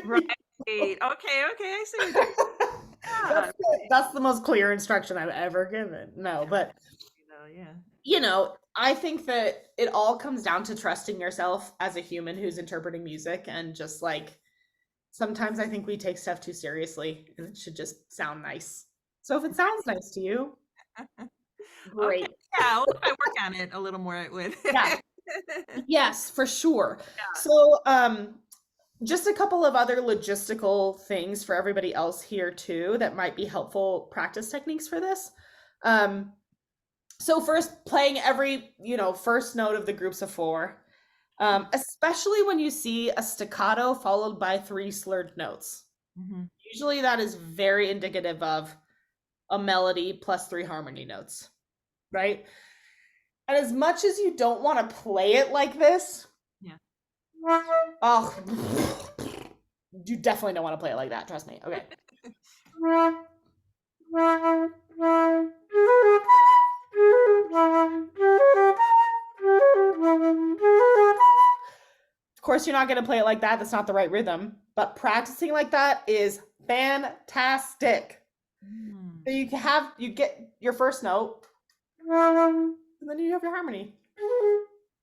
Speaker 4: Right. Okay, I see what you're
Speaker 1: that's the most clear instruction I've ever given. No, but
Speaker 4: yeah.
Speaker 1: I think that it all comes down to trusting yourself as a human who's interpreting music, and just like sometimes I think we take stuff too seriously and it should just sound nice. So if it sounds nice to you, great.
Speaker 4: Okay. Yeah, well, if I work on it a little more, it would.
Speaker 1: Yeah. Yes, for sure. Yeah. So just a couple of other logistical things for everybody else here too that might be helpful practice techniques for this. So first, playing every first note of the groups of 4, especially when you see a staccato followed by 3 slurred notes.
Speaker 4: Mm-hmm.
Speaker 1: Usually that is very indicative of a melody plus 3 harmony notes, right? And as much as you don't want to play it like this, oh, you definitely don't want to play it like that, trust me. Okay. Of course, you're not going to play it like that. That's not the right rhythm. But practicing like that is fantastic. So you get your first note, and then you have your harmony.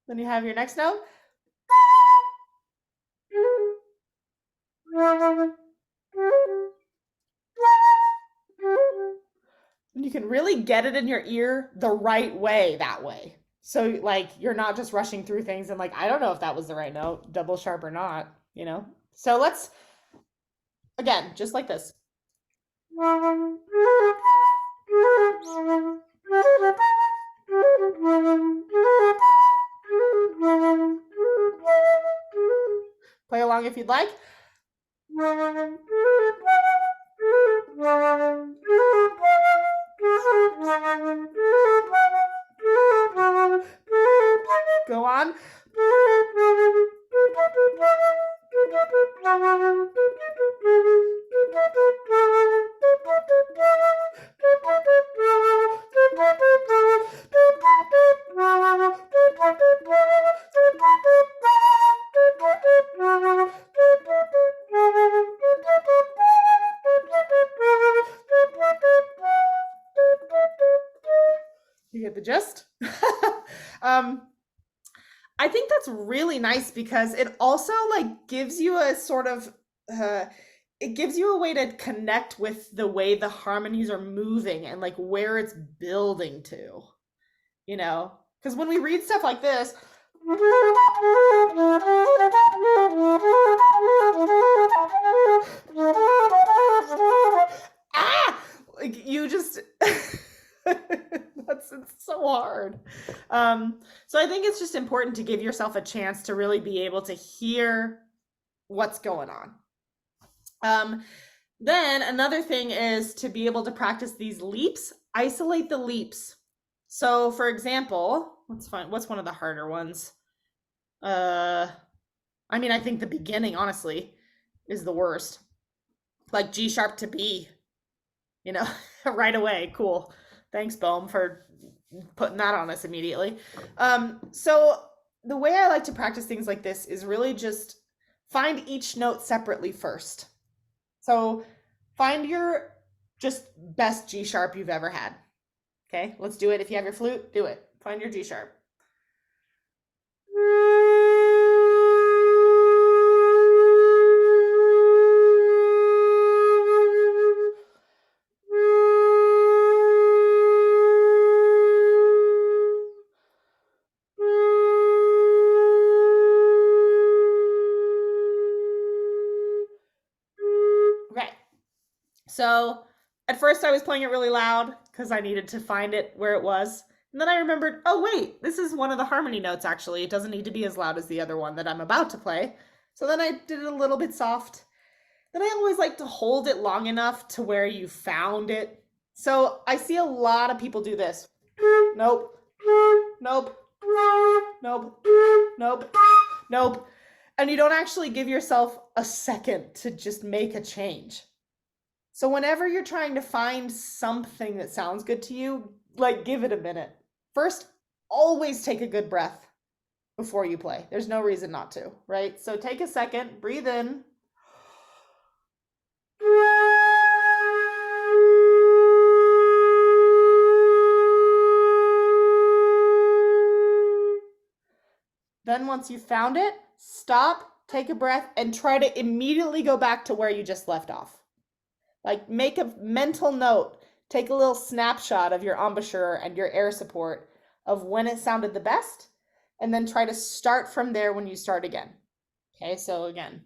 Speaker 1: Then you have your next note. And you can really get it in your ear the right way that way. So like you're not just rushing through things and like, I don't know if that was the right note, double sharp or not, So let's, again, just like this. Play along if you'd like. Go on. You get the gist? I think that's really nice because it also like gives you a sort of it gives you a way to connect with the way the harmonies are moving and like where it's building to, because when we read stuff like this, like you just it's so hard. So I think it's just important to give yourself a chance to really be able to hear what's going on. Then another thing is to be able to practice these leaps, isolate the leaps. So for example, what's one of the harder ones? I think the beginning, honestly, is the worst. Like G sharp to B, right away. Cool. Thanks, Bohm, for putting that on us immediately. So the way I like to practice things like this is really just find each note separately first. So find your just best G sharp you've ever had. Okay, let's do it. If you have your flute, do it. Find your G sharp. So at first I was playing it really loud because I needed to find it where it was. And then I remembered, oh wait, this is one of the harmony notes actually. It doesn't need to be as loud as the other one that I'm about to play. So then I did it a little bit soft. then I always like to hold it long enough to where you found it. So I see a lot of people do this. Nope, nope, nope, nope, nope. And you don't actually give yourself a second to just make a change. So whenever you're trying to find something that sounds good to you, like give it a minute. First, always take a good breath before you play. There's no reason not to, right? So take a second, breathe in. Then once you found it, stop, take a breath, and try to immediately go back to where you just left off. Like make a mental note, take a little snapshot of your embouchure and your air support of when it sounded the best, and then try to start from there when you start again. Okay, so again.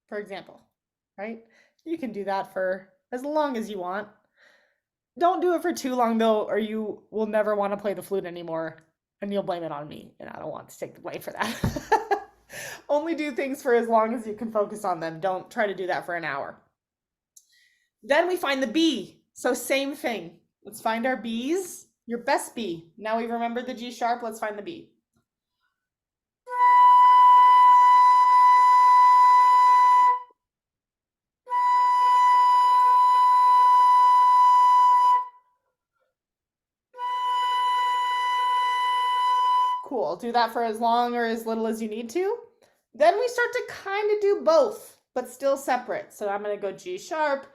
Speaker 1: For example, right? You can do that for as long as you want. Don't do it for too long though, or you will never want to play the flute anymore and you'll blame it on me, and I don't want to take the blame for that. Only do things for as long as you can focus on them. Don't try to do that for an hour. Then we find the B. So same thing. Let's find our Bs. Your best B. Now we've remembered the G sharp, let's find the B. Cool. Do that for as long or as little as you need to. Then we start to kind of do both, but still separate. So I'm going to go G sharp.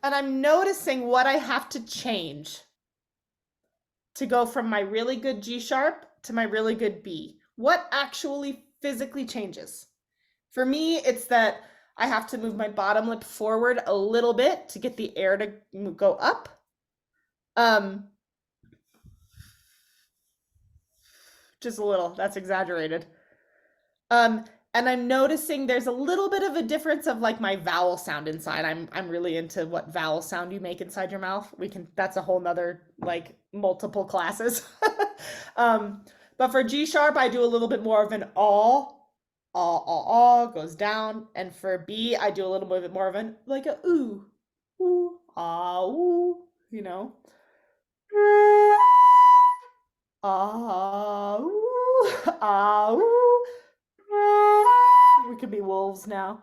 Speaker 1: And I'm noticing what I have to change to go from my really good G sharp to my really good B. What actually physically changes? For me, it's that I have to move my bottom lip forward a little bit to get the air to go up. Just a little, that's exaggerated. And I'm noticing there's a little bit of a difference of like my vowel sound inside. I'm really into what vowel sound you make inside your mouth. That's a whole nother like multiple classes. But for G sharp, I do a little bit more of an goes down. And for B, I do a little bit more of an like a ooh, ooh, you know. Ooh. We could be wolves now.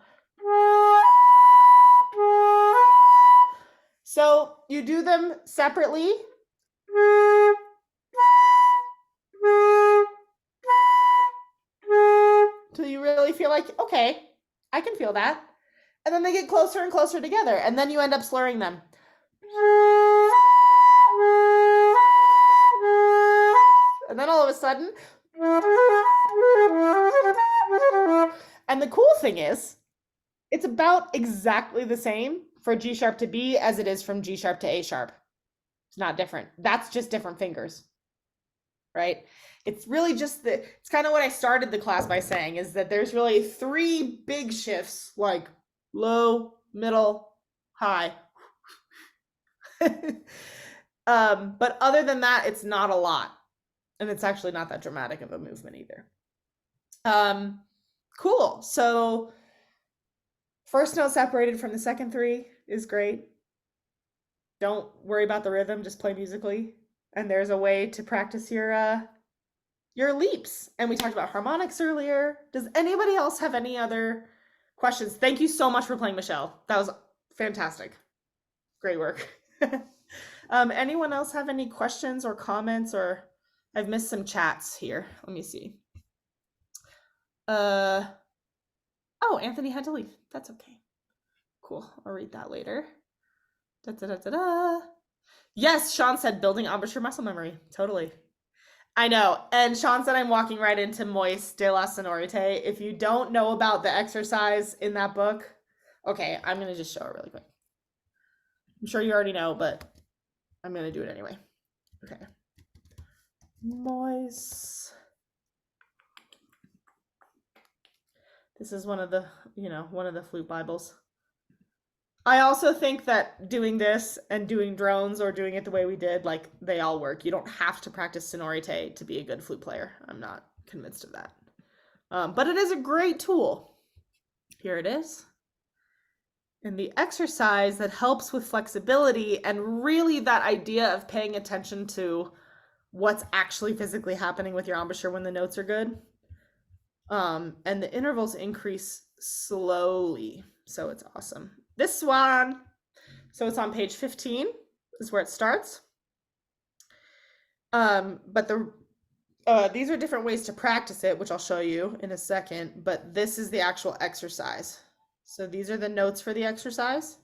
Speaker 1: So you do them separately. Till you really feel like, okay, I can feel that. And then they get closer and closer together. And then you end up slurring them. And then all of a sudden, and the cool thing is, it's about exactly the same for G sharp to B as it is from G sharp to A sharp. It's not different. That's just different fingers, right? It's really just it's kind of what I started the class by saying, is that there's really 3 big shifts, like low, middle, high. But other than that, it's not a lot. And it's actually not that dramatic of a movement either. Cool. So first note separated from the second 3 is great. Don't worry about the rhythm, just play musically. And there's a way to practice your leaps. And we talked about harmonics earlier. Does anybody else have any other questions? Thank you so much for playing, Michelle. That was fantastic. Great work. Anyone else have any questions or comments? Or I've missed some chats here. Let me see. Oh, Anthony had to leave. That's okay. Cool. I'll read that later. Yes, Sean said building embouchure muscle memory. Totally. I know. And Sean said I'm walking right into Moist de la Sonorité. If you don't know about the exercise in that book, okay, I'm going to just show it really quick. I'm sure you already know, but I'm going to do it anyway. Okay. Moist. This is one of the, one of the flute Bibles. I also think that doing this and doing drones or doing it the way we did, like, they all work. You don't have to practice sonorite to be a good flute player. I'm not convinced of that. But it is a great tool. Here it is. And the exercise that helps with flexibility and really that idea of paying attention to what's actually physically happening with your embouchure when the notes are good. And the intervals increase slowly. So it's awesome. This one, so it's on page 15 is where it starts. But these are different ways to practice it, which I'll show you in a second, but this is the actual exercise. So these are the notes for the exercise.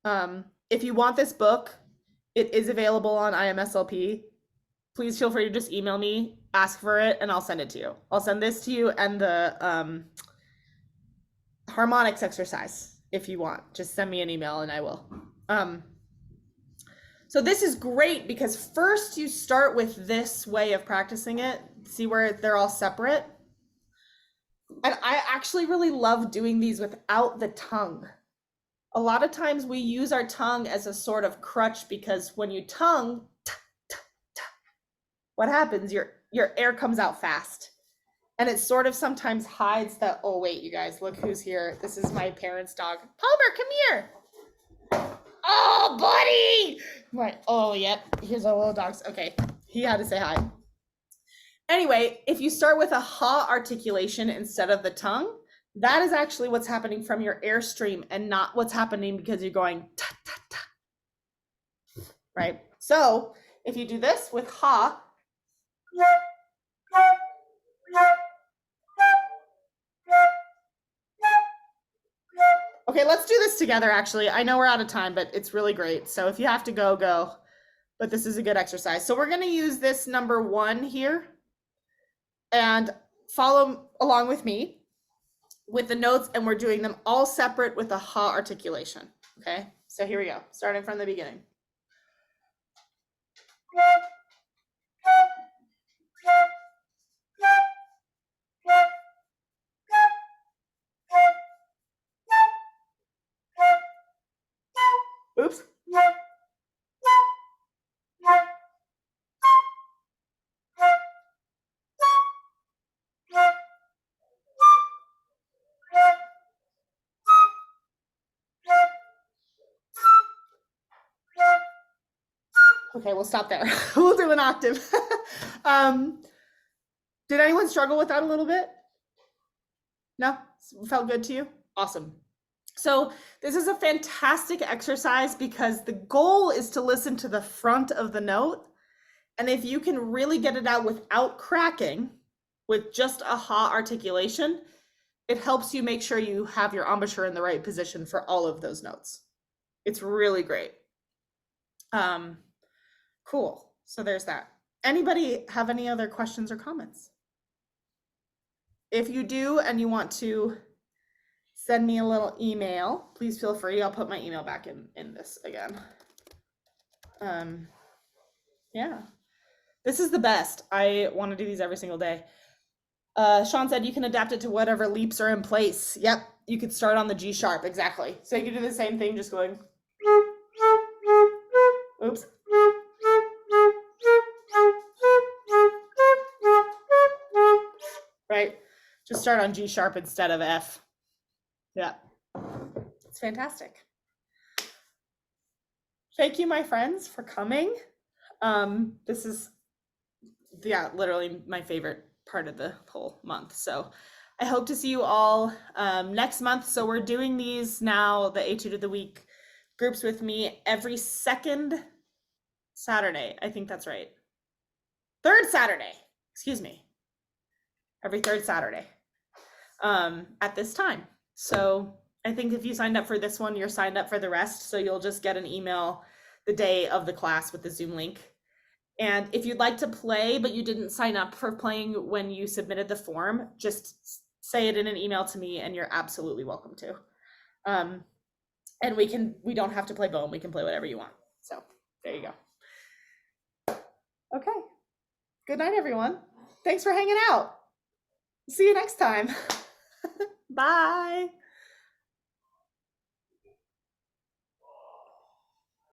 Speaker 1: If you want this book, it is available on IMSLP. Please feel free to just email me, ask for it, and I'll send it to you. I'll send this to you and the harmonics exercise if you want. Just send me an email and I will. So this is great because first you start with this way of practicing it. See where they're all separate? And I actually really love doing these without the tongue. A lot of times we use our tongue as a sort of crutch because when you tongue, what happens? Your air comes out fast. And it sort of sometimes hides that, oh wait, you guys, look who's here. This is my parents' dog. Palmer, come here. Oh, buddy. I'm like, oh, yep, here's our little dogs. Okay, he had to say hi. Anyway, if you start with a ha articulation instead of the tongue, that is actually what's happening from your airstream and not what's happening because you're going ta, ta, ta. Right? So if you do this with ha, okay, let's do this together, actually. I know we're out of time, but it's really great. So if you have to go, go. But this is a good exercise. So we're going to use this number 1 here and follow along with me with the notes, and we're doing them all separate with a ha articulation. Okay, so here we go, starting from the beginning. Oops. Okay, we'll stop there. We'll do an octave. Did anyone struggle with that a little bit? No? Felt good to you? Awesome. So this is a fantastic exercise because the goal is to listen to the front of the note. And if you can really get it out without cracking, with just a ha articulation, it helps you make sure you have your embouchure in the right position for all of those notes. It's really great. Cool. So there's that. Anybody have any other questions or comments? If you do and you want to send me a little email, please feel free. I'll put my email back in this again. Yeah, this is the best. I want to do these every single day. Sean said you can adapt it to whatever leaps are in place. Yep, you could start on the G sharp, exactly. So you can do the same thing, just going. Oops. Right, just start on G sharp instead of F. Yeah, it's fantastic. Thank you, my friends, for coming. This is, yeah, literally my favorite part of the whole month. So I hope to see you all next month. So we're doing these now, the Etude of the Week groups with me every second Saturday. I think that's right. Third Saturday, excuse me. Every third Saturday at this time. So I think if you signed up for this one, you're signed up for the rest. So you'll just get an email the day of the class with the Zoom link. And if you'd like to play, but you didn't sign up for playing when you submitted the form, just say it in an email to me and you're absolutely welcome to. And we don't have to play bone. We can play whatever you want. So there you go. Okay. Good night, everyone. Thanks for hanging out. See you next time. Bye.